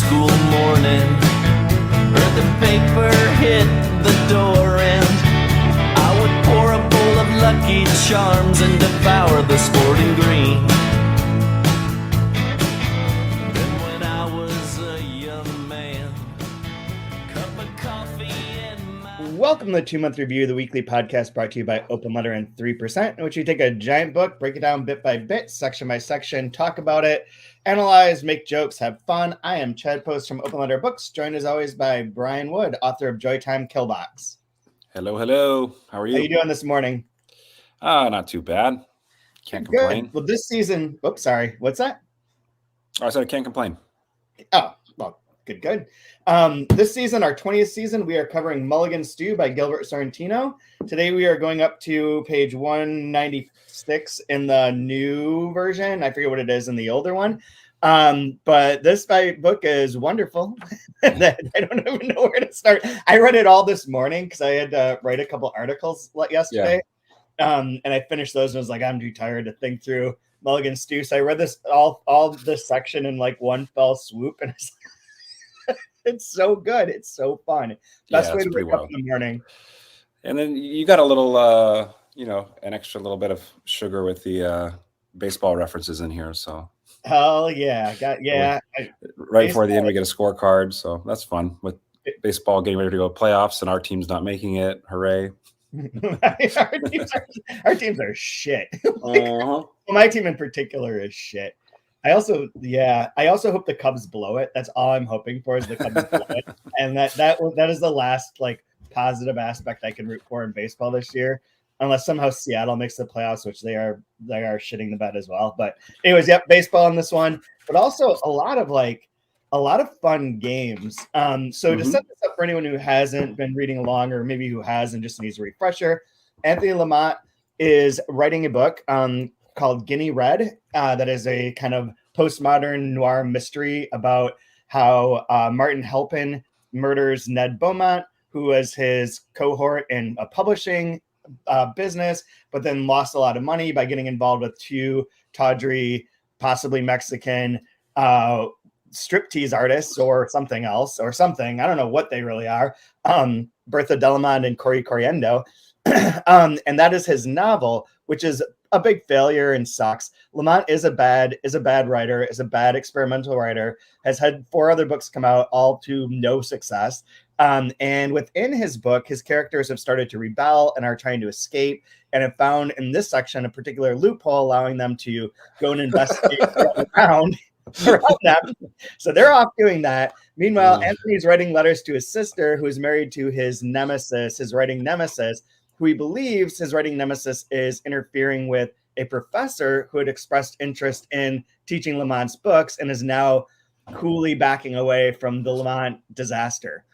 school morning. Heard the paper hit the door and I would pour a bowl of Lucky Charms and devour the sporting green. Then when I was a young man, cup of coffee and my... Welcome to the 2-month review, the weekly podcast brought to you by Open Letter and 3%, in which we take a giant book, break it down bit by bit, section by section, talk about it, analyze, make jokes, have fun. I am Chad Post from Open Letter Books, joined as always by Brian Wood, author of Joytime Killbox. Hello, hello. How are you? How you doing this morning? Not too bad. Can't complain. Well, this season, oops, sorry. What's that? Oh, I said I can't complain. Oh, well, good. This season, our 20th season, we are covering Mulligan Stew by Gilbert Sorrentino. Today, we are going up to page 196 in the new version. I forget what it is in the older one. But this book is wonderful. I don't even know where to start. I read it all this morning because I had to write a couple articles yesterday. Yeah. And I finished those and was like, I'm too tired to think through Mulligan Stew. So I read this all this section in like one fell swoop, and it's so good. It's so fun. Best way to wake up in the morning. And then you got a little, an extra little bit of sugar with the baseball references in here. So. Hell yeah. Right before the end, we get a scorecard. So that's fun with baseball getting ready to go playoffs and our team's not making it. Hooray. our teams are shit. My team in particular is shit. I also hope the Cubs blow it. That's all I'm hoping for is the Cubs blow it. And that is the last like positive aspect I can root for in baseball this year. Unless somehow Seattle makes the playoffs, which they are shitting the bed as well. But anyways, yep, baseball on this one, but also a lot of fun games. So to set this up for anyone who hasn't been reading along, or maybe who has and just needs a refresher, Anthony Lamott is writing a book called Guinea Red. That is a kind of postmodern noir mystery about how Martin Halpin murders Ned Beaumont, who was his cohort in a publishing business, but then lost a lot of money by getting involved with two tawdry, possibly Mexican striptease artists or something else or something. I don't know what they really are. Bertha Delamond and Corey Coriendo. And that is his novel, which is a big failure and sucks. Lamont is a bad writer, is a bad experimental writer, has had 4 other books come out, all to no success. And within his book, his characters have started to rebel and are trying to escape and have found in this section a particular loophole allowing them to go and investigate around them. So they're off doing that. Meanwhile, Anthony's writing letters to his sister, who is married to his writing nemesis, who he believes his writing nemesis is interfering with a professor who had expressed interest in teaching Lamont's books and is now coolly backing away from the Lamont disaster.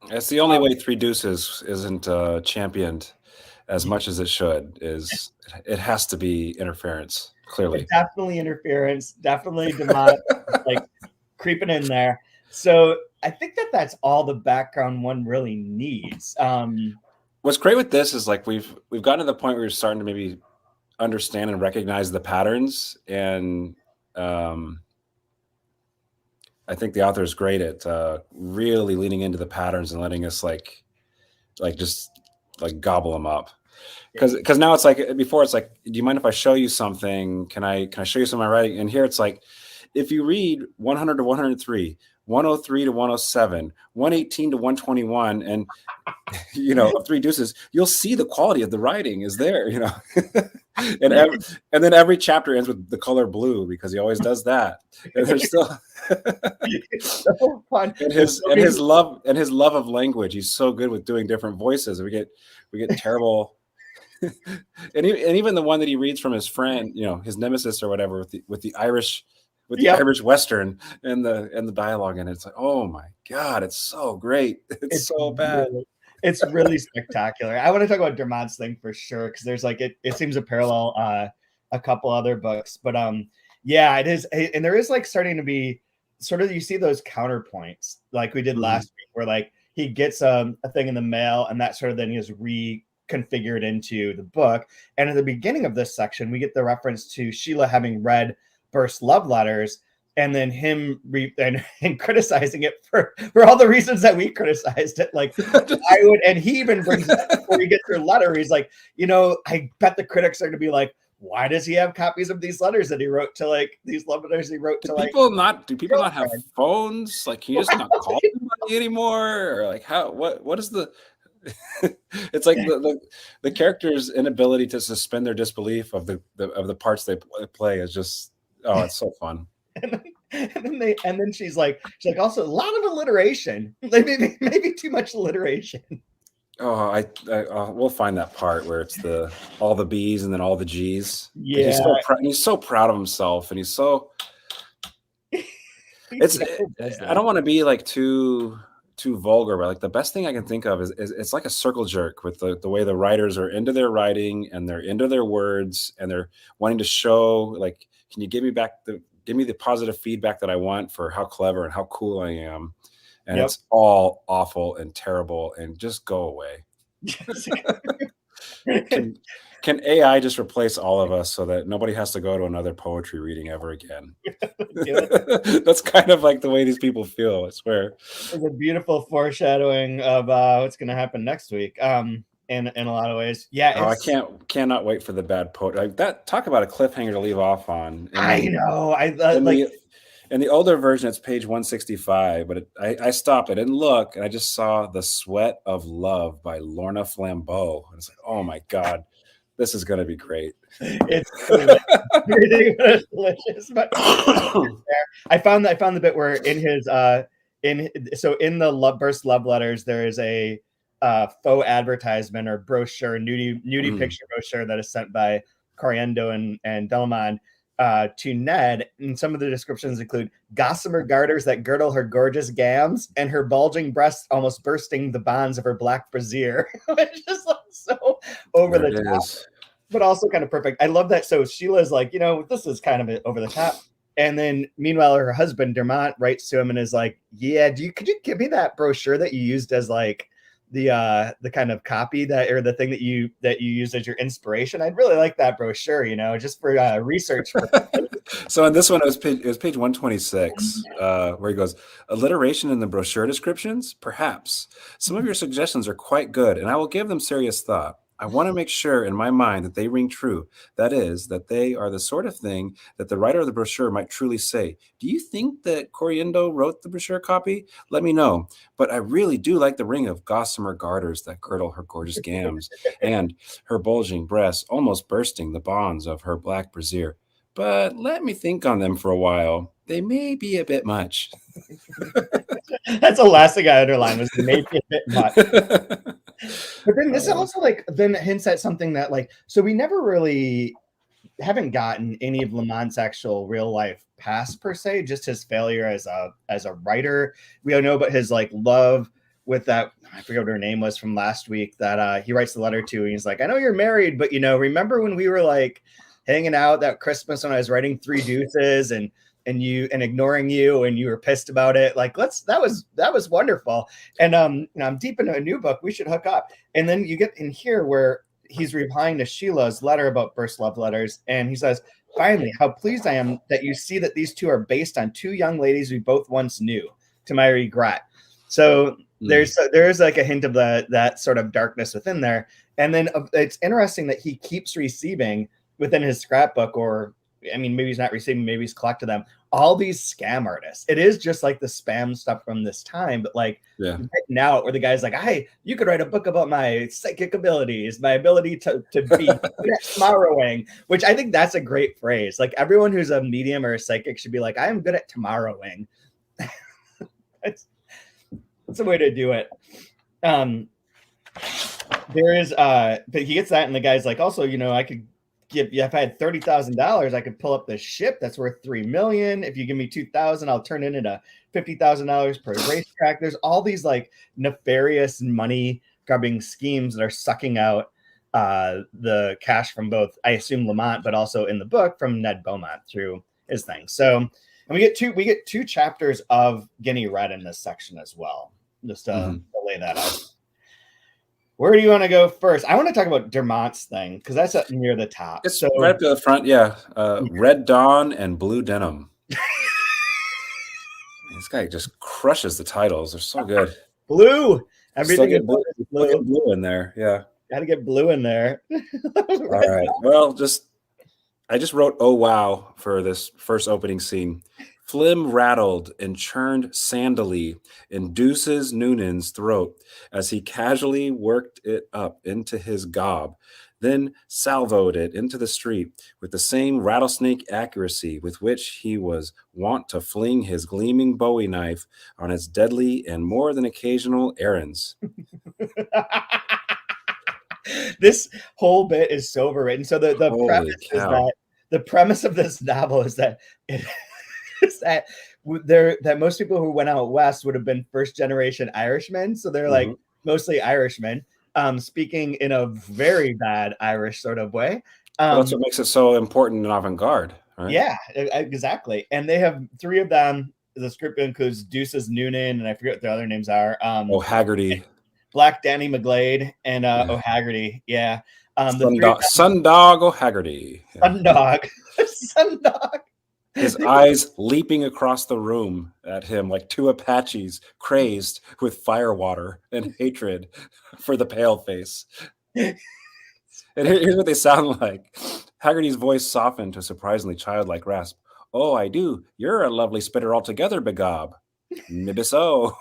That's the only way Three Deuces isn't championed as much as it should. It has to be interference, clearly. It's definitely interference, definitely Demont like creeping in there. So I think that's all the background one really needs. What's great with this is like we've gotten to the point where we're starting to maybe understand and recognize the patterns, and I think the author is great at really leaning into the patterns and letting us like just like gobble them up. Because now it's like, before it's like, do you mind if I show you something? Can I show you some of my writing? And here it's like, if you read 100 to 103, 103 to 107, 118 to 121, and Three Deuces, you'll see the quality of the writing is there, and then every chapter ends with the color blue because he always does that. And there's still it's so fun. and his love of language. He's so good with doing different voices. We get terrible. and even the one that he reads from his friend, his nemesis or whatever, with the Irish. With the Irish Western and the dialogue, and it's like, oh my God, it's so great. It's so bad. It's really spectacular. I want to talk about Dermont's thing for sure, because there's like it seems to parallel a couple other books, but it is, and there is like starting to be sort of, you see those counterpoints like we did last week, where like he gets a thing in the mail, and that sort of then is reconfigured into the book. And at the beginning of this section, we get the reference to Sheila having read Burst's love letters, and then him and criticizing it for all the reasons that we criticized it. Like I would, and he even brings it up before he gets your letter. He's like, I bet the critics are to be like, why does he have copies of these letters that he wrote to like these love letters he wrote to do like people not have phones? Like, can you just not call anybody anymore? Or like what is the it's like the character's inability to suspend their disbelief of the parts they play is just it's so fun. And then she's like also a lot of alliteration, like maybe too much alliteration. Oh, we'll find that part where it's all the B's and then all the G's. Yeah, he's so proud of himself, and he's so. I don't want to be like too vulgar, but like the best thing I can think of is it's like a circle jerk with the way the writers are into their writing and they're into their words and they're wanting to show like, can you give me the positive feedback that I want for how clever and how cool I am. And It's all awful and terrible and just go away. Can AI just replace all of us so that nobody has to go to another poetry reading ever again? That's kind of like the way these people feel, I swear. It's a beautiful foreshadowing of what's going to happen next week. In a lot of ways. Yeah. I cannot wait for the bad poet. Like that, talk about a cliffhanger to leave off on. I know. In the older version, it's page 165, but I stopped. I didn't look, and I just saw The Sweat of Love by Lorna Flambeau. And it's like, oh my God, this is going to be great. It's delicious. But I found the bit where in the burst love letters, there is a faux advertisement or brochure, nudie picture brochure that is sent by Coriendo and Delmond to Ned, and some of the descriptions include gossamer garters that girdle her gorgeous gams and her bulging breasts almost bursting the bonds of her black brassiere. It's just like so over the top, but also kind of perfect. I love that. So Sheila's like, this is kind of over the top. And then meanwhile, her husband Dermont writes to him and is like, yeah, could you give me that brochure that you used as like the kind of copy or the thing that you use as your inspiration? I'd really like that brochure, just for research. So in this one, it was page 126, where he goes, alliteration in the brochure descriptions? Perhaps. Some of your suggestions are quite good, and I will give them serious thought. I want to make sure in my mind that they ring true. That is, that they are the sort of thing that the writer of the brochure might truly say. Do you think that Coriendo wrote the brochure copy? Let me know. But I really do like the ring of gossamer garters that girdle her gorgeous gams and her bulging breasts almost bursting the bonds of her black brassiere. But let me think on them for a while. They may be a bit much. That's the last thing I underlined was maybe a bit much. But then this also then hints at something that so we never really haven't gotten any of Lamont's actual real life past per se, just his failure as a writer. We don't know about his love with that, I forget what her name was from last week, that he writes the letter to, and he's like, I know you're married, but remember when we were hanging out that Christmas when I was writing Three Deuces and ignoring you and you were pissed about it. That was wonderful. And I'm deep into a new book. We should hook up. And then you get in here where he's replying to Sheila's letter about burst love letters. And he says, finally, how pleased I am that you see that these two are based on two young ladies we both once knew, to my regret. So there's a hint of that sort of darkness within there. And then it's interesting that he keeps receiving within his scrapbook, or maybe he's not receiving, maybe he's collected them, all these scam artists. It is just like the spam stuff from this time, but right now where the guy's like, hey, you could write a book about my psychic abilities, my ability to be tomorrowing, which I think that's a great phrase. Everyone who's a medium or a psychic should be like, I am good at tomorrowing. That's a way to do it. There is but he gets that, and the guy's like, also, I could if I had $30,000, I could pull up this ship that's worth $3 million. If you give me $2,000, I'll turn it into $50,000 per racetrack. There's all these nefarious money grubbing schemes that are sucking out the cash from both, I assume, Lamont, but also in the book from Ned Beaumont through his thing. So, and we get two chapters of Guinea Red in this section as well, just to lay that out. Where do you want to go first? I want to talk about Dermont's thing because that's up near the top. It's right up to the front, yeah. Red Dawn and Blue Denim. This guy just crushes the titles. They're so good. Blue. Everything is blue. blue. Blue in there. Yeah. Got to get blue in there. All right. Well, I just wrote "Oh wow" for this first opening scene. Phlegm rattled and churned sandily in Deuce's Noonan's throat as he casually worked it up into his gob, then salvoed it into the street with the same rattlesnake accuracy with which he was wont to fling his gleaming bowie knife on its deadly and more than occasional errands. This whole bit is so overwritten. So the premise is that the premise of this novel is that that most people who went out west would have been first generation Irishmen. So they're like mostly Irishmen, speaking in a very bad Irish sort of way. Well, that's what makes it so important and avant-garde, right? Yeah, exactly. And they have 3 of them. The script includes Deuce's Noonan, and I forget what the other names are. O'Haggerty. Black Danny McGlade and O'Haggerty. Yeah. Sundog O'Haggerty. Yeah. Sundog. Sundog. His eyes leaping across the room at him like 2 Apaches crazed with firewater and hatred for the pale face. And here's what they sound like. Haggerty's voice softened to a surprisingly childlike rasp. Oh, I do. You're a lovely spitter altogether, begob. Maybe so.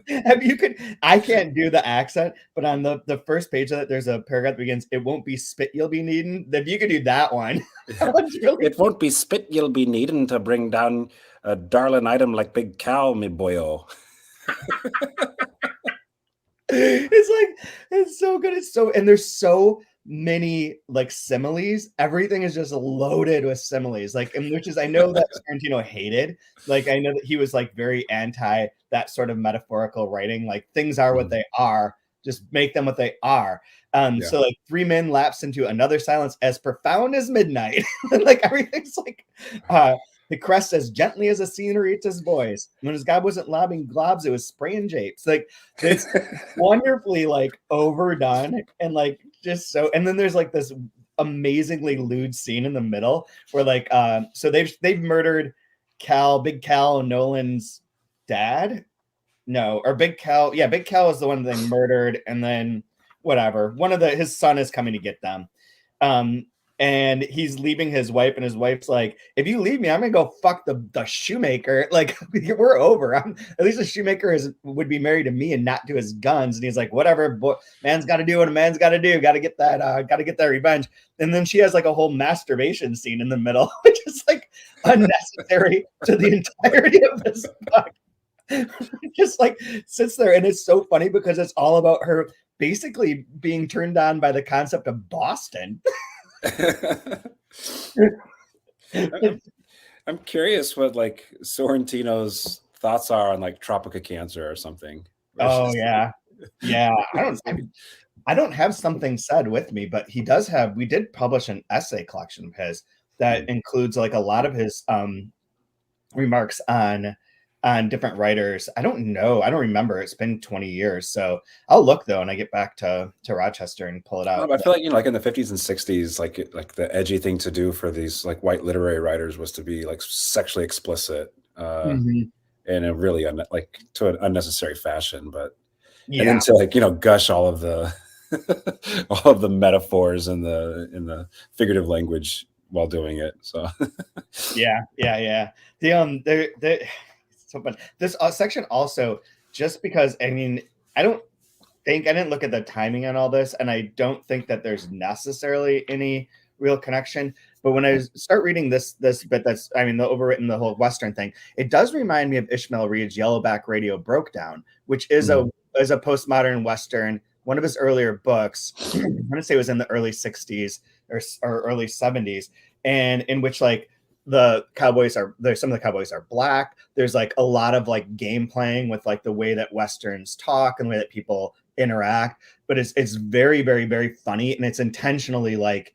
I can't do the accent, but on the first page of it, there's a paragraph that begins, "It won't be spit you'll be needing." If you could do that one. It won't be spit you'll be needing to bring down a darling item like Big Cal, me boyo. It's so good. And there's so many like similes. Everything is just loaded with similes, like, and which is, I know that Tarantino hated, like, I know that he was like very anti that sort of metaphorical writing, like things are what they are, just make them what they are. So like 3 men lapse into another silence as profound as midnight. Like everything's like the crest as gently as a scenery to his voice. When his god wasn't lobbing globs, it was spraying japes. Like it's wonderfully like overdone and like just so. And then there's like this amazingly lewd scene in the middle where like so they've murdered Big Cal, Nolan's dad. No, or Big Cal. Yeah, Big Cal is the one they murdered, and then whatever. His son is coming to get them. And he's leaving his wife, and his wife's like, "If you leave me, I'm gonna go fuck the shoemaker. Like, we're over. At least the shoemaker would be married to me and not to his guns." And he's like, "Whatever, man's got to do what a man's got to do. Got to get that revenge." And then she has like a whole masturbation scene in the middle, which is like unnecessary to the entirety of this book. Just like sits there, and it's so funny because it's all about her basically being turned on by the concept of Boston. I'm curious what like Sorrentino's thoughts are on like Tropica Cancer or something. Oh yeah. I don't have something said with me, but we did publish an essay collection of his that includes like a lot of his remarks on different writers. I don't remember. It's been 20 years. So I'll look though, and I get back to Rochester and pull it out. I feel like, like in the 50s and 60s, like the edgy thing to do for these like white literary writers was to be like sexually explicit in a really to an unnecessary fashion. But and then to like, gush all of the all of the metaphors and the figurative language while doing it. So yeah. So, but this section also, just because, I mean, I didn't look at the timing on all this, and I don't think that there's necessarily any real connection. But when I start reading this bit, the overwritten, the whole Western thing, it does remind me of Ishmael Reed's Yellowback Radio Broke Down, which is a postmodern Western, one of his earlier books. I want to say it was in the early 60s or early 70s, and in which like some of the cowboys are black. There's like a lot of like game playing with like the way that Westerns talk and the way that people interact, but it's very, very, very funny, and it's intentionally like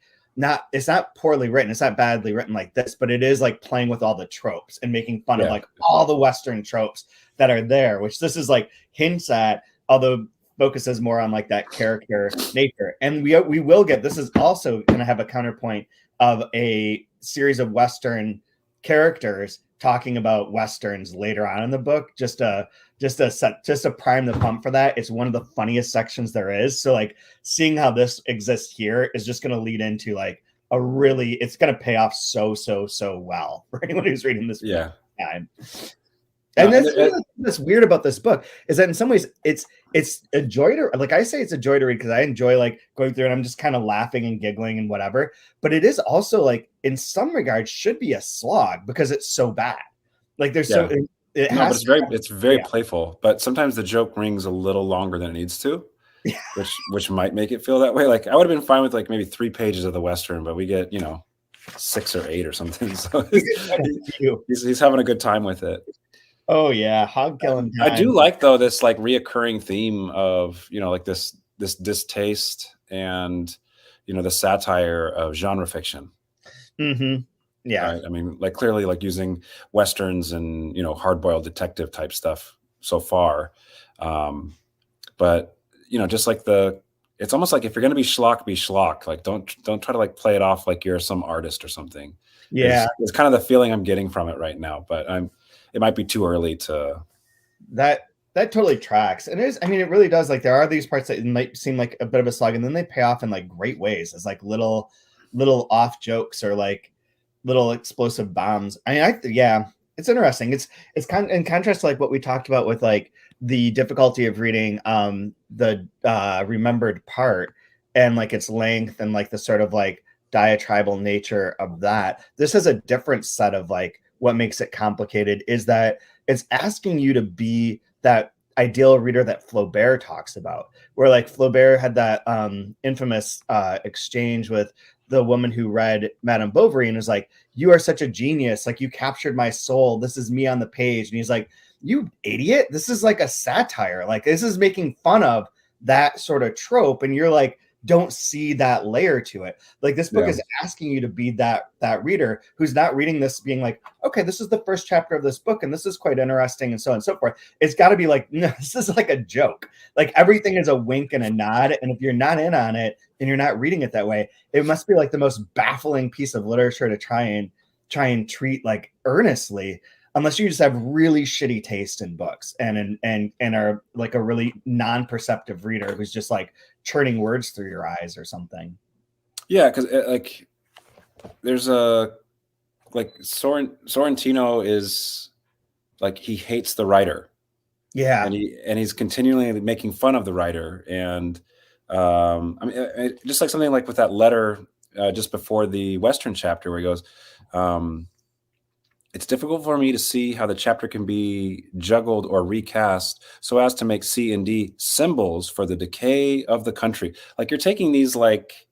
it's not poorly written, it's not badly written like this, but it is like playing with all the tropes and making fun of like all the Western tropes that are there, which this is like hints at, although focuses more on like that character nature. And we will get, this is also going to have a counterpoint of a series of Western characters talking about Westerns later on in the book, just to prime the pump for that. It's one of the funniest sections there is. So like seeing how this exists here is just going to lead into like it's going to pay off so well for anyone who's reading this book. Time. And that's weird about this book is that in some ways it's a joy to, like I say, it's a joy to read because I enjoy like going through and I'm just kind of laughing and giggling and whatever. But it is also like in some regards should be a slog because it's so bad. Like there's it's very playful, but sometimes the joke rings a little longer than it needs to, which might make it feel that way. Like I would have been fine with like maybe 3 pages of the Western, but we get 6 or 8 or something. So he's having a good time with it. Oh yeah, hog killing time. I do like though this like reoccurring theme of like this distaste and the satire of genre fiction. Mm-hmm. Yeah, right? I mean, like clearly like using Westerns and hard-boiled detective type stuff so far, but just like it's almost like if you're going to be schlock. Like don't try to like play it off like you're some artist or something. Yeah, it's kind of the feeling I'm getting from it right now, but it might be too early to. That totally tracks. And it really does. Like there are these parts that might seem like a bit of a slog, and then they pay off in like great ways as like little off jokes or like little explosive bombs. It's interesting. It's kind of in contrast to like what we talked about with like the difficulty of reading the remembered part and like its length and like the sort of like diatribal nature of that. This has a different set of like what makes it complicated is that it's asking you to be that ideal reader that Flaubert talks about, where like Flaubert had that infamous exchange with the woman who read Madame Bovary and was like, "You are such a genius. Like you captured my soul. This is me on the page." And he's like, "You idiot. This is like a satire. Like this is making fun of that sort of trope." And you're like, don't see that layer to it. Like this book is asking you to be that reader who's not reading this being like, okay, this is the first chapter of this book and this is quite interesting and so on and so forth. It's got to be like, no, this is like a joke. Like everything is a wink and a nod. And if you're not in on it and you're not reading it that way, it must be like the most baffling piece of literature to try and treat like earnestly, unless you just have really shitty taste in books and are like a really non-perceptive reader who's just like churning words through your eyes or something. Yeah, because like there's a like Sorrentino is like he hates the writer. Yeah, and he's continually making fun of the writer. And just like something like with that letter just before the Western chapter where he goes, it's difficult for me to see how the chapter can be juggled or recast so as to make C and D symbols for the decay of the country. Like you're taking these like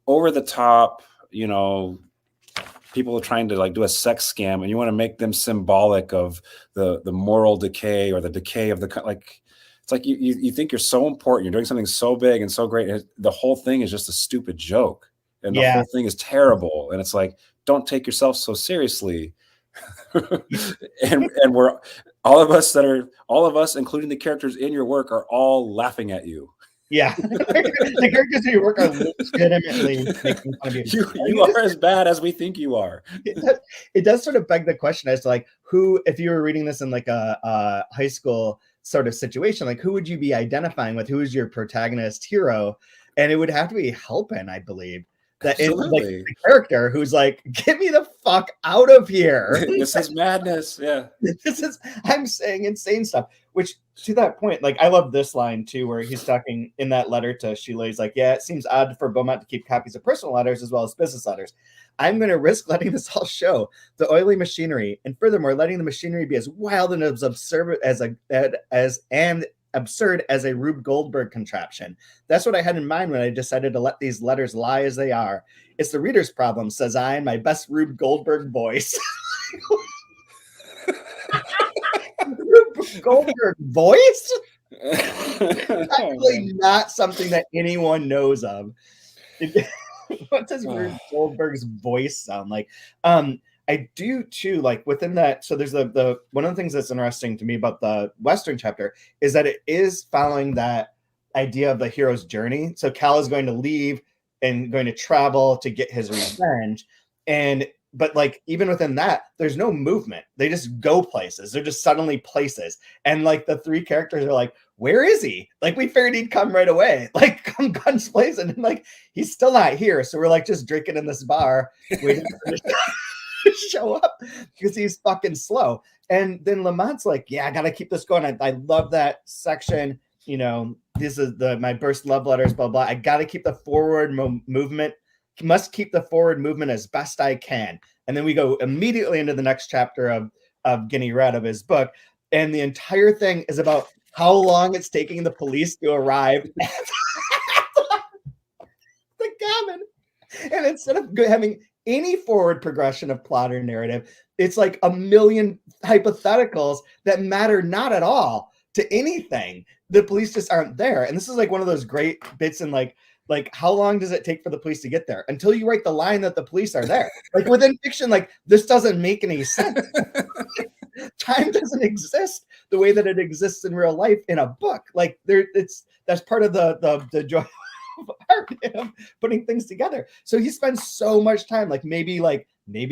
over the top, people are trying to like do a sex scam and you want to make them symbolic of the moral decay or the decay of the like. It's like you think you're so important. You're doing something so big and so great. And the whole thing is just a stupid joke. And the whole thing is terrible. And it's like, don't take yourself so seriously. and we're all of us, including the characters in your work, are all laughing at you. Yeah, the characters in your work are legitimately making fun of you. You are as bad as we think you are. It does sort of beg the question as to like who, if you were reading this in like a high school sort of situation, like who would you be identifying with? Who is your protagonist hero? And it would have to be Halpin, I believe. That is like the character who's like, get me the fuck out of here. This is madness. Yeah. I'm saying insane stuff, which to that point, like I love this line too, where he's talking in that letter to Sheila. He's like, yeah, it seems odd for Beaumont to keep copies of personal letters as well as business letters. I'm going to risk letting this all show the oily machinery. And furthermore, letting the machinery be as wild and as absurd absurd as a Rube Goldberg contraption. That's what I had in mind when I decided to let these letters lie as they are. It's the reader's problem, says I in my best Rube Goldberg voice. Rube Goldberg voice? Actually not something that anyone knows of. What does Rube Goldberg's voice sound like? I do too, like within that. So there's the one of the things that's interesting to me about the Western chapter is that it is following that idea of the hero's journey. So Cal is going to leave and going to travel to get his revenge. And but like even within that, there's no movement. They just go places. They're just suddenly places. And like the three characters are like, where is he? Like we figured he'd come right away, like come guns blazing, and like he's still not here. So we're like just drinking in this bar, waiting for him to show up because he's fucking slow. And then Lamont's like, yeah, I gotta keep this going. I love that section. You know, this is my burst love letters, blah blah. I gotta keep the forward movement. Must keep the forward movement as best I can. And then we go immediately into the next chapter of Guinea Red of his book, and the entire thing is about how long it's taking the police to arrive at the cabin. And instead of having any forward progression of plot or narrative, it's like a million hypotheticals that matter not at all to anything. The police just aren't there. And this is like one of those great bits in like how long does it take for the police to get there until you write the line that the police are there? Like within fiction, like this doesn't make any sense. Time doesn't exist the way that it exists in real life in a book. Like that's part of the joy of art, you know, putting things together. So he spends so much time, like maybe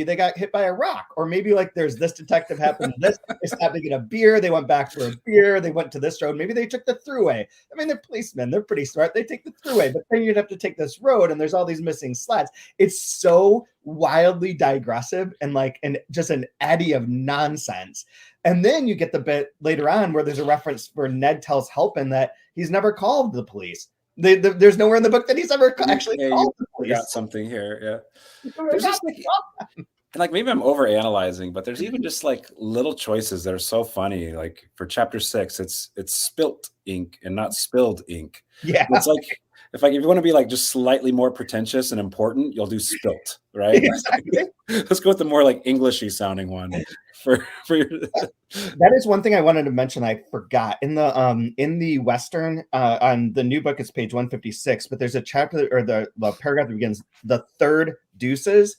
they got hit by a rock, or maybe like there's this detective happened this, they stopped to get a beer, they went back for a beer, they went to this road, maybe they took the throughway. I mean, they're policemen, they're pretty smart, they take the throughway, but then you'd have to take this road and there's all these missing slats. It's so wildly digressive and just an eddy of nonsense. And then you get the bit later on where there's a reference where Ned tells Halpin that he's never called the police. There's nowhere in the book that he's ever actually called the police. Got something here, yeah. There's just like maybe I'm over analyzing, but there's even just like little choices that are so funny. Like for chapter 6, it's spilt ink and not spilled ink. Yeah, it's like if you want to be like just slightly more pretentious and important, you'll do spilt, right? Exactly. Let's go with the more like Englishy sounding one. For your... That is one thing I wanted to mention. I forgot in the Western on the new book. It's page 156, but there's a chapter or the paragraph that begins the third deuces,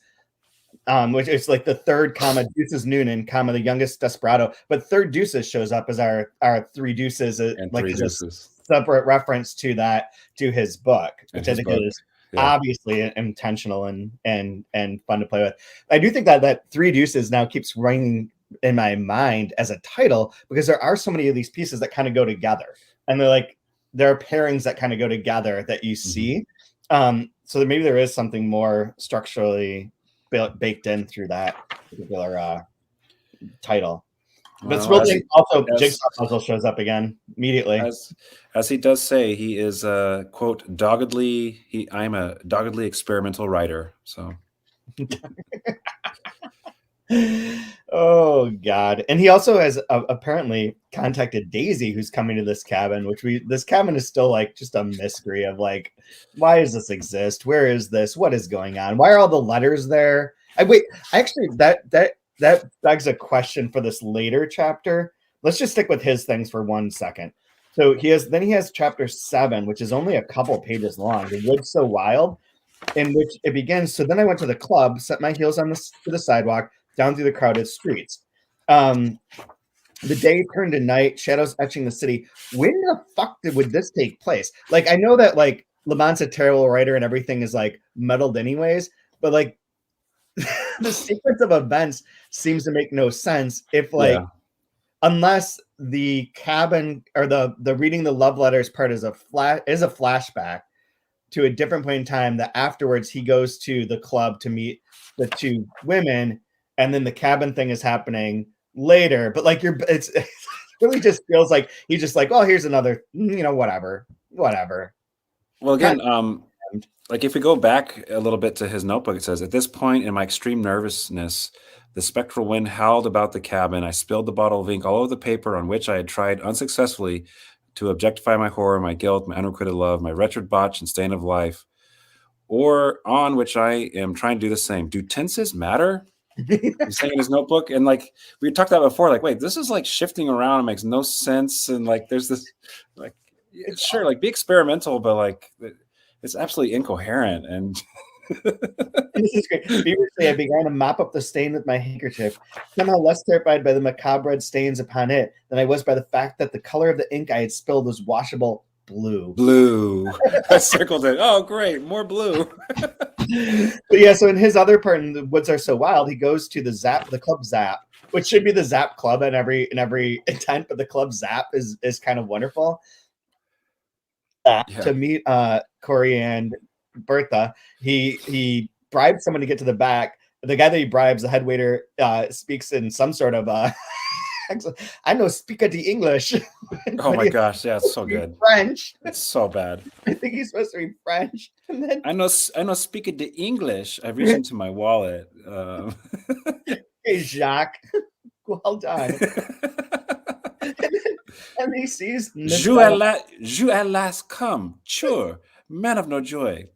which is like the third comma deuces Noonan comma the youngest desperado. But third deuces shows up as our three deuces, and like three deuces. Separate reference to his book, which I think is obviously intentional and fun to play with. I do think that three deuces now keeps ringing in my mind as a title because there are so many of these pieces that kind of go together, and there are pairings that kind of go together that you see. So maybe there is something more structurally baked in through that particular title. But it's really also Jigsaw Puzzle shows up again immediately. As he does say, he is quote doggedly. I'm a doggedly experimental writer. So. Oh God! And he also has apparently contacted Daisy, who's coming to this cabin. This cabin is still like just a mystery of like, why does this exist? Where is this? What is going on? Why are all the letters there? Actually, that begs a question for this later chapter. Let's just stick with his things for 1 second. So he has chapter 7, which is only a couple pages long. The Wood's So Wild, in which it begins. So then I went to the club, set my heels to the sidewalk, down through the crowded streets. The day turned to night, shadows etching the city. When the fuck would this take place? Like, I know that like Lamont's a terrible writer and everything is like muddled anyways, but like the sequence of events seems to make no sense if unless the cabin or the reading the love letters part is a flashback to a different point in time that afterwards he goes to the club to meet the two women, and then the cabin thing is happening later. But like it really just feels like he's just like, oh, here's another, whatever. Well, again, like if we go back a little bit to his notebook, it says, at this point in my extreme nervousness, the spectral wind howled about the cabin. I spilled the bottle of ink all over the paper on which I had tried unsuccessfully to objectify my horror, my guilt, my unrequited love, my wretched botch and stain of life, or on which I am trying to do the same. Do tenses matter? He's saying in his notebook. And like we talked about before, like, wait, this is like shifting around. It makes no sense. And like there's this like, sure, like be experimental, but like it's absolutely incoherent. And this is great. Feverishly, I began to mop up the stain with my handkerchief, somehow less terrified by the macabre red stains upon it than I was by the fact that the color of the ink I had spilled was washable blue. Blue. I circled it. Oh, great. More blue. But yeah, so in his other part in The Woods Are So Wild, he goes to the Club Zap, which should be the Zap Club in every intent, but the Club Zap is kind of wonderful. To meet Corey and Bertha, he bribes someone to get to the back. The guy that he bribes, the head waiter, speaks in some sort of I know speak the English. Oh my gosh, yeah, it's so good. French. It's so bad. I think he's supposed to be French. And then I know speak the English. I reached into my wallet. Hey, Jacques, well done. And he sees Jou at last come, sure, man of no joy.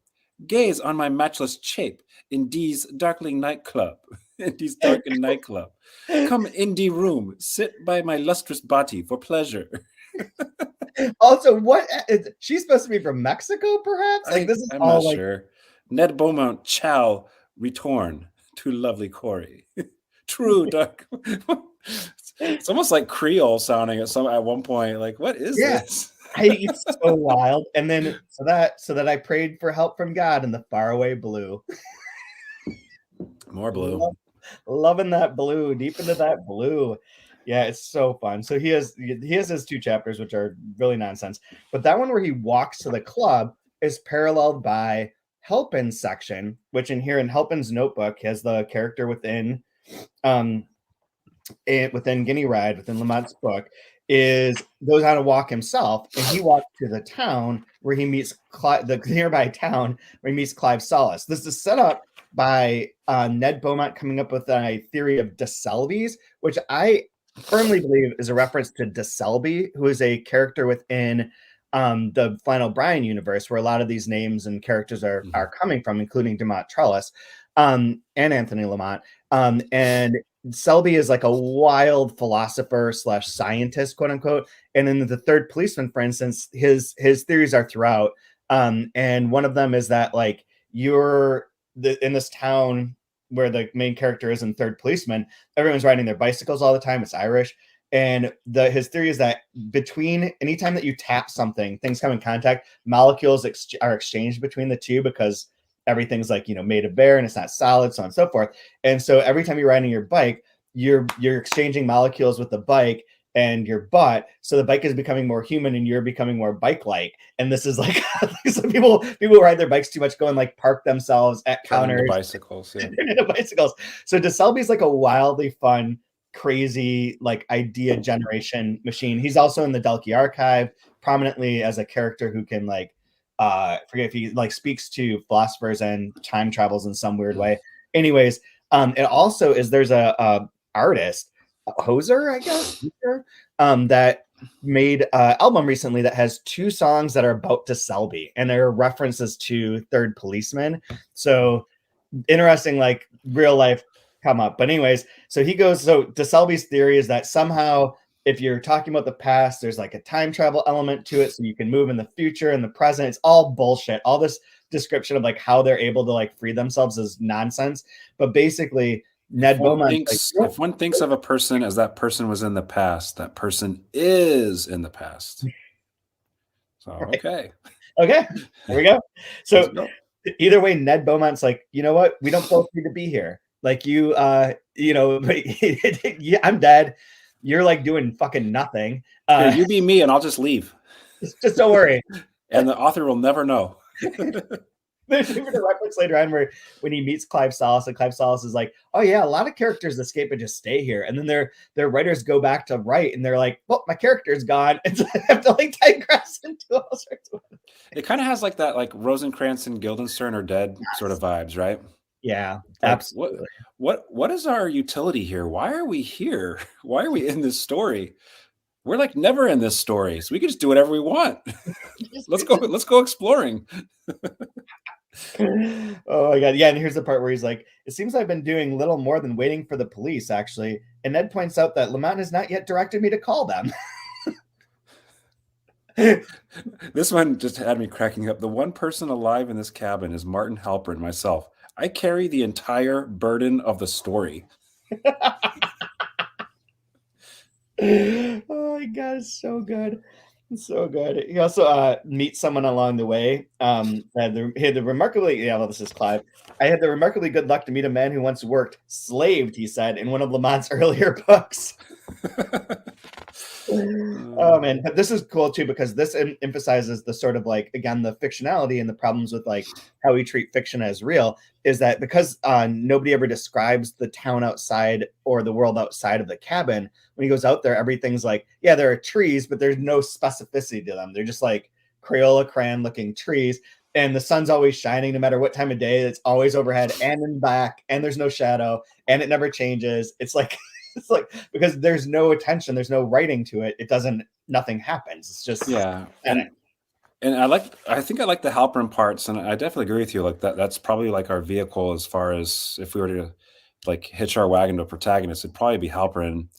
Gaze on my matchless shape in these darkling nightclub. In these darkened nightclub. Come in the room, sit by my lustrous body for pleasure. Also, what she's supposed to be from Mexico, perhaps? Like this is I'm all not sure. Ned Beaumont shall return to lovely Corey. True, Duck. It's almost like Creole sounding at one point. Like, what is this? It's so wild. And then so that I prayed for help from God in the faraway blue. More blue. Loving that blue, deep into that blue. Yeah, it's so fun. So he has his 2 chapters, which are really nonsense. But that one where he walks to the club is paralleled by Halpin's section, which in Halpin's notebook has the character within Guinea Ride, within Lamont's book, goes on a walk himself, and he walks to the town where he meets the nearby town where he meets Clive Solace. This is set up by Ned Beaumont coming up with a theory of DeSelby's, which I firmly believe is a reference to DeSelby, who is a character within the Flann O'Brien universe, where a lot of these names and characters are coming from, including Demont Trellis and Anthony Lamont. And Selby is like a wild philosopher / scientist, quote unquote. And in The Third Policeman, for instance, his theories are throughout. And one of them is that like in this town where the main character is in Third Policeman, everyone's riding their bicycles all the time. It's Irish. And his theory is that between anytime that you tap something, things come in contact, molecules are exchanged between the two because everything's like, made of air and it's not solid, so on and so forth. And so every time you're riding your bike, you're exchanging molecules with the bike and your butt. So the bike is becoming more human and you're becoming more bike-like. And this is like, so people ride their bikes too much, go and like park themselves at counters. Bicycles, yeah. Into bicycles. So DeSelby's like a wildly fun, crazy like idea generation machine. He's also in the Delkey Archive prominently as a character who can like forget if he like speaks to philosophers and time travels in some weird way. Anyways, it also is there's a artist, Hoser, I guess, that made an album recently that has 2 songs that are about DeSelby, and there are references to Third Policeman. So interesting, like real life come up. But anyways, so DeSelby's theory is that somehow if you're talking about the past, there's like a time travel element to it, so you can move in the future and the present. It's all bullshit. All this description of like how they're able to like free themselves is nonsense. But basically, Ned Beaumont if one thinks of a person as that person was in the past, that person is in the past. So okay, there we go. So either way, Ned Beaumont's like, you know what? We don't both need to be here. Like you, yeah, I'm dead. You're like doing fucking nothing. You be me, and I'll just leave. Just don't worry. And the author will never know. There's even a reference later on where when he meets Clive Solace, and Clive Solace is like, "Oh yeah, a lot of characters escape and just stay here." And then their writers go back to write, and they're like, "Well, my character's gone," and so they have to like digress into all sorts of. It kind of has like that, like Rosencrantz and Guildenstern are dead sort of vibes, right? Yeah, like, absolutely. What is our utility here? Why are we here? Why are we in this story? We're like never in this story, so we can just do whatever we want. Let's go exploring. Oh my god, yeah. And here's the part where he's like, "It seems I've been doing little more than waiting for the police, actually." And Ned points out that Lamont has not yet directed me to call them. This one just had me cracking up. The one person alive in this cabin is Martin Halpin, myself. I carry the entire burden of the story. Oh my god, it's so good. So good. He also meets someone along the way. He had the remarkably, yeah, well, this is Clive. I had the remarkably good luck to meet a man who once worked, slaved, he said, in one of Lamont's earlier books. Oh man, but this is cool too because this emphasizes the sort of like again the fictionality and the problems with like how we treat fiction as real is that because nobody ever describes the town outside or the world outside of the cabin. When he goes out there, everything's like, yeah, there are trees, but there's no specificity to them. They're just like Crayola crayon looking trees, and the sun's always shining no matter what time of day. It's always overhead and in back, and there's no shadow, and it never changes. It's like it's like because there's no attention, there's no writing to it. It doesn't. Nothing happens. It's just Yeah. And I think I like the Halpin parts, and I definitely agree with you. Like that's probably like our vehicle as far as if we were to like hitch our wagon to a protagonist, it'd probably be Halpin.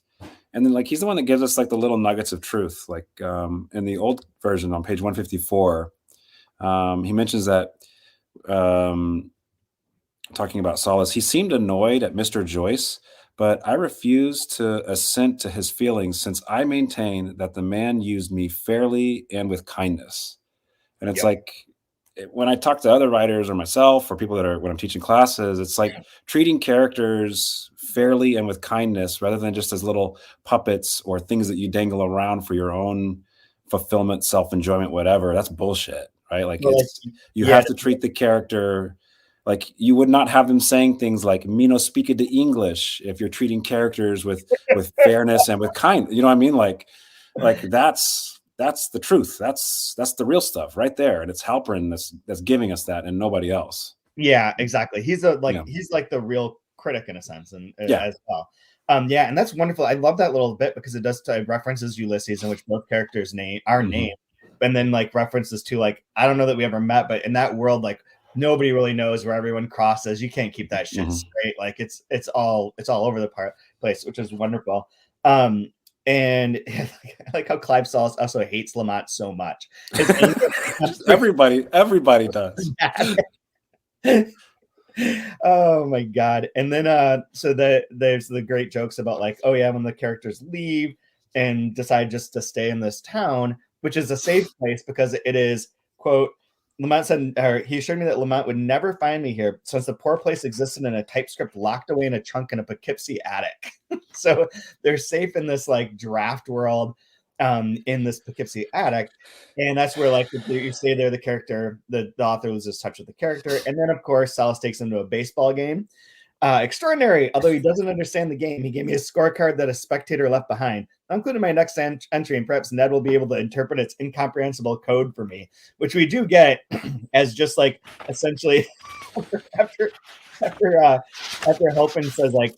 And then like he's the one that gives us like the little nuggets of truth. Like in the old version on page 154, he mentions that talking about Solace, he seemed annoyed at Mr. Joyce, but I refuse to assent to his feelings since I maintain that the man used me fairly and with kindness. And it's Yep. like when I talk to other writers or myself or people that are when I'm teaching classes, it's like treating characters fairly and with kindness rather than just as little puppets or things that you dangle around for your own fulfillment, self-enjoyment, whatever. That's bullshit, right? Like Well, it's you yeah, have to treat the character like you would not have them saying things like "me no speak the English" if you're treating characters with fairness and with kind. You know what I mean? Like that's the truth. That's the real stuff right there, and it's Halprin that's giving us that, and nobody else. yeah, exactly. He's Yeah, he's like the real critic in a sense, and yeah, as well. Yeah, and that's wonderful. I love that little bit because it does references Ulysses, in which both characters name are hmm named, and then like references to like I don't know that we ever met, but in that world, like nobody really knows where everyone crosses. You can't keep that shit hmm straight. Like it's all over the place, which is wonderful. Um, and I like how Clive Solace also hates Lamont so much. His everybody does. Oh my god. And then so there's the great jokes about like, oh yeah, when the characters leave and decide just to stay in this town, which is a safe place because it is, quote, Lamont said, or he assured me that Lamont would never find me here since the poor place existed in a typescript locked away in a trunk in a Poughkeepsie attic. So they're safe in this like draft world in this Poughkeepsie attic. And that's where like you stay there, the character, the author loses touch with the character. And then of course Salas takes him to a baseball game. Extraordinary, although he doesn't understand the game, he gave me a scorecard that a spectator left behind. I'll include in my next entry, and perhaps Ned will be able to interpret its incomprehensible code for me, which we do get as just like essentially after Halpin says like,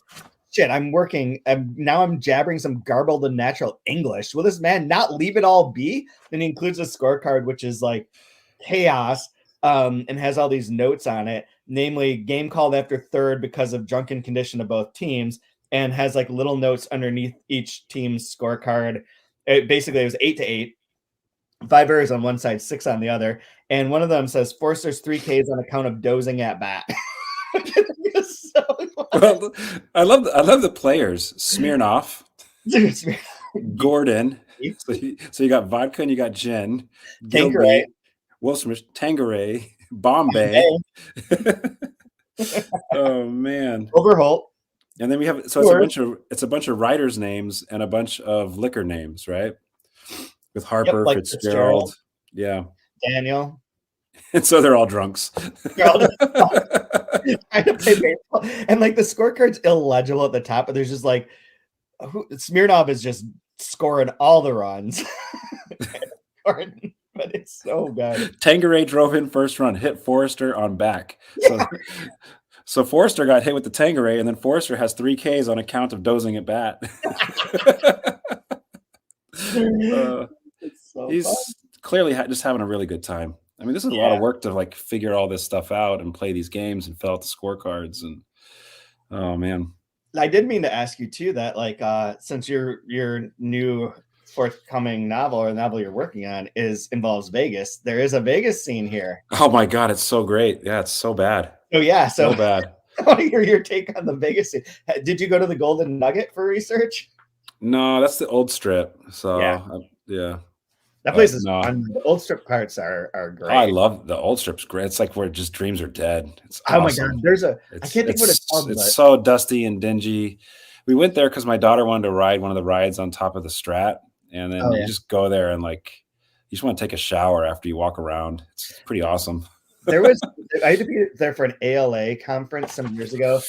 shit, I'm working, and now I'm jabbering some garbled and natural English. Will this man not leave it all be? Then he includes a scorecard, which is like chaos, and has all these notes on it, namely game called after third because of drunken condition of both teams, and has like little notes underneath each team's scorecard. Basically, it was 8-8. 5 errors on one side, 6 on the other. And one of them says Forster's 3 Ks on account of dozing at bat. So Well, I love the players. Smirnoff, Gordon. So you got vodka and you got gin. Tanqueray. Gilby, Wolfsmith, Tangeray, Bombay. Oh man. Overholt. And then we have it's a bunch of writers' names and a bunch of liquor names, right? With Harper, Like Fitzgerald. Yeah. Daniel. And so they're all drunks. Trying to play baseball. And like the scorecard's illegible at the top, but there's just like Smirnov is just scoring all the runs. But it's so good. Tangeray drove in first run, hit Forrester on back. So Forrester got hit with the Tangeray, and then Forrester has 3 Ks on account of dozing at bat. He's fun. Clearly just having a really good time. I mean, this is a lot of work to like figure all this stuff out and play these games and fill out the scorecards. And oh man, I did mean to ask you too that like since your new forthcoming novel or novel you're working on involves Vegas, there is a Vegas scene here. Oh my god, it's so great. Yeah, it's so bad. Oh yeah, so bad. I want to hear your take on the Vegas scene. Did you go to the Golden Nugget for research? No, that's the old strip. So yeah. That place is no. fun. The old strip carts are great. Oh, I love the old strip's great. It's like where just dreams are dead. It's Oh awesome. my god, I can't think what it's called. It's so dusty and dingy. We went there because my daughter wanted to ride one of the rides on top of the Strat, and then you just go there and like you just want to take a shower after you walk around. It's pretty awesome. I had to be there for an ALA conference some years ago.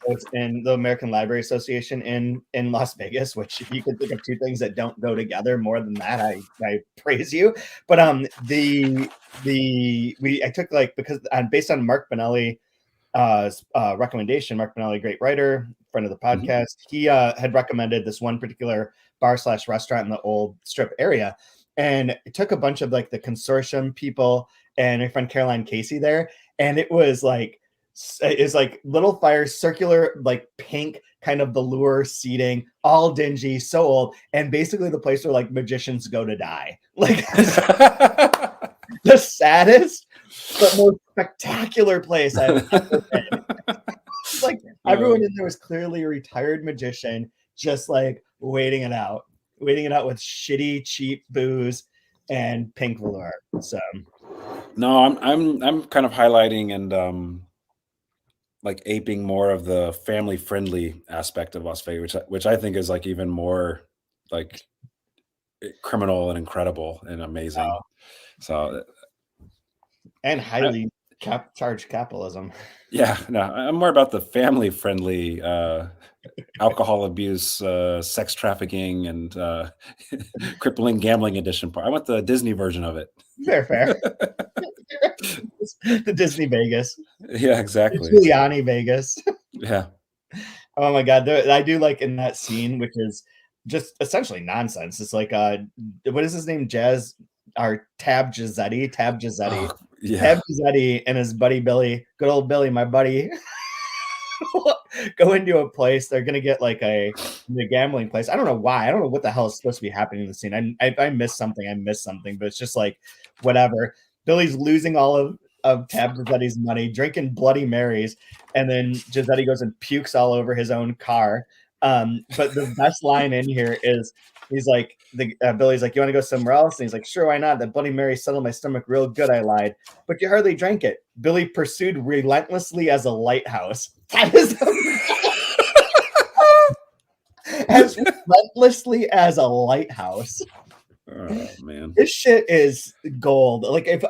It's in the American Library Association in Las Vegas, which if you could think of two things that don't go together more than that, I praise you. But I took because based on Mark Bonelli recommendation, Mark Bonelli, great writer, friend of the podcast, he had recommended this one particular bar/restaurant in the old strip area, and it took a bunch of like the consortium people and my friend Caroline Casey there, and it was like little fires, circular, like pink kind of velour seating, all dingy, so old, and basically the place where like magicians go to die, like the saddest but most spectacular place I've ever been. Like everyone in there was clearly a retired magician, just like waiting it out with shitty, cheap booze and pink velour. So no, I'm kind of highlighting and like aping more of the family friendly aspect of Las Vegas, which I think is like even more like criminal and incredible and amazing. Wow. So and highly charged capitalism. Yeah, no, I'm more about the family friendly alcohol abuse, sex trafficking, and crippling gambling edition part. I want the Disney version of it. Fair. The Disney Vegas. Yeah, exactly. The Giuliani Vegas. Yeah. Oh my god, I do like in that scene, which is just essentially nonsense. It's like what is his name? Tab Gizetti. Oh, yeah. Tab Gizetti and his buddy Billy, good old Billy, my buddy, go into a place. They're gonna get like the gambling place. I don't know why. I don't know what the hell is supposed to be happening in the scene. I missed something, but it's just like whatever. Billy's losing all of Tab Gizetti's money, drinking Bloody Marys, and then Gizetti goes and pukes all over his own car. But the best line in here is he's like, Billy's like, you want to go somewhere else? And he's like, sure, why not? That Bloody Mary settled my stomach real good, I lied. But you hardly drank it. Billy pursued relentlessly as a lighthouse. That is as relentlessly as a lighthouse. Oh man, this shit is gold. Like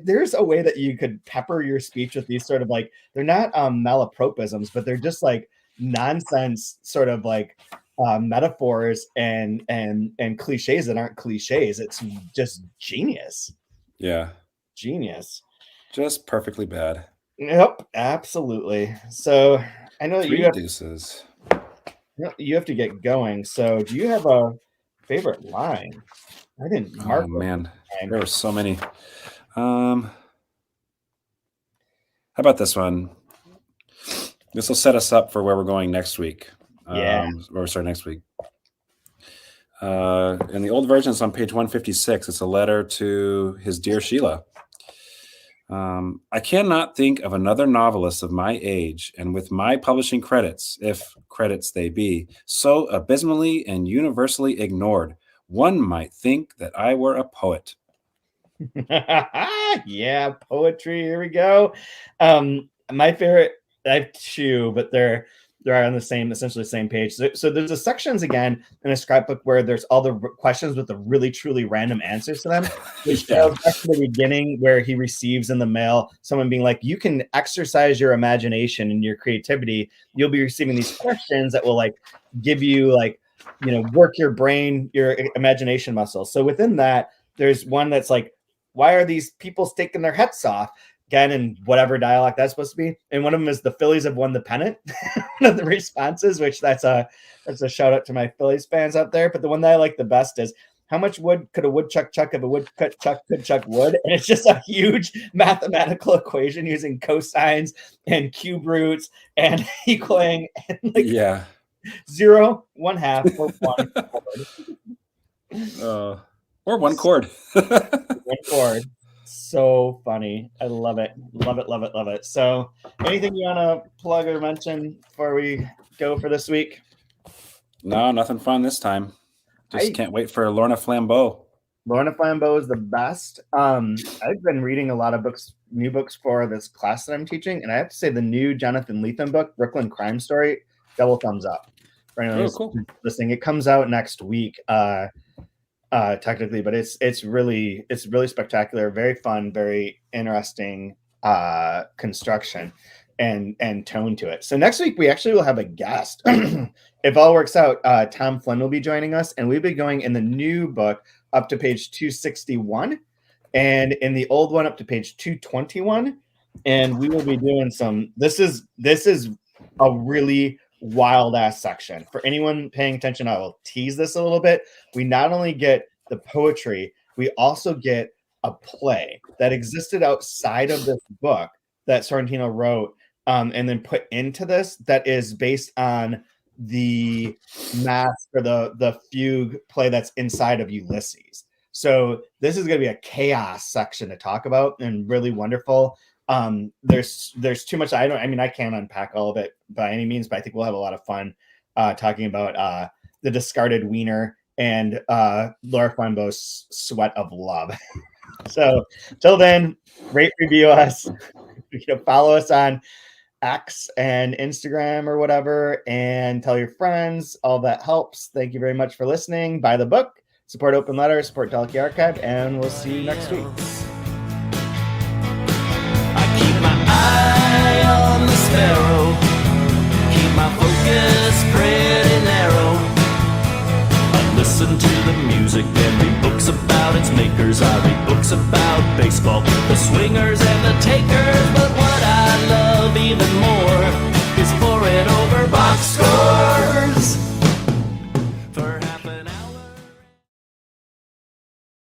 there's a way that you could pepper your speech with these sort of like, they're not malapropisms, but they're just like nonsense sort of like metaphors and cliches that aren't cliches. It's just genius. Yeah, genius. Just perfectly bad. Yep, absolutely. So I know that you have to get going. So do you have a favorite line? I didn't mark. Oh man, there were so many. How about this one? This will set us up for where we're going next week. Where we start next week. In the old version, it's on page 156. It's a letter to his dear Sheila. I cannot think of another novelist of my age and with my publishing credits, if credits they be, so abysmally and universally ignored. One might think that I were a poet. Yeah, poetry. Here we go. My favorite, I have two, but they're on essentially the same page. So there's the sections again in a scrapbook where there's all the questions with the really truly random answers to them, which goes back to the beginning where he receives in the mail someone being like, you can exercise your imagination and your creativity. You'll be receiving these questions that will like give you like, work your brain, your imagination muscles. So within that, there's one that's like, why are these people taking their hats off? Again, in whatever dialect that's supposed to be. And one of them is the Phillies have won the pennant. One of the responses, which that's a shout out to my Phillies fans out there. But the one that I like the best is, how much wood could a woodchuck chuck if a woodchuck could chuck wood? And it's just a huge mathematical equation using cosines and cube roots and equaling and like 0, 1/2, or 1 or one chord. One chord. So funny. I love it. Love it, love it, love it. So anything you want to plug or mention before we go for this week? No, nothing fun this time. Just can't wait for Lorna Flambeau. Lorna Flambeau is the best. I've been reading a lot of books, new books for this class that I'm teaching, and I have to say the new Jonathan Lethem book, Brooklyn Crime Story, double thumbs up. For anyone who's listening, it comes out next week, technically, but it's really spectacular, very fun, very interesting construction and tone to it. So next week we actually will have a guest. If all works out, Tom Flynn will be joining us, and we'll be going in the new book up to page 261, and in the old one up to page 221. And we will be doing some. This is a really wild ass section. For anyone paying attention, I will tease this a little bit. We not only get the poetry, we also get a play that existed outside of this book that Sorrentino wrote, and then put into this, that is based on the masque or the fugue play that's inside of Ulysses. So this is going to be a chaos section to talk about, and really wonderful. There's too much. I can't unpack all of it by any means, but I think we'll have a lot of fun talking about the discarded wiener and Laura Flambeau's sweat of love. So till then, rate, review us, follow us on X and Instagram or whatever, and tell your friends. All that helps. Thank you very much for listening. Buy the book, support Open Letter, support Delicate Archive, and we'll see you next week. I keep my eye on the sparrow, keep my focus pretty narrow. I listen to the music and read books about its makers. I read books about baseball, the swingers and the takers. But what I love even more is pour it over box score.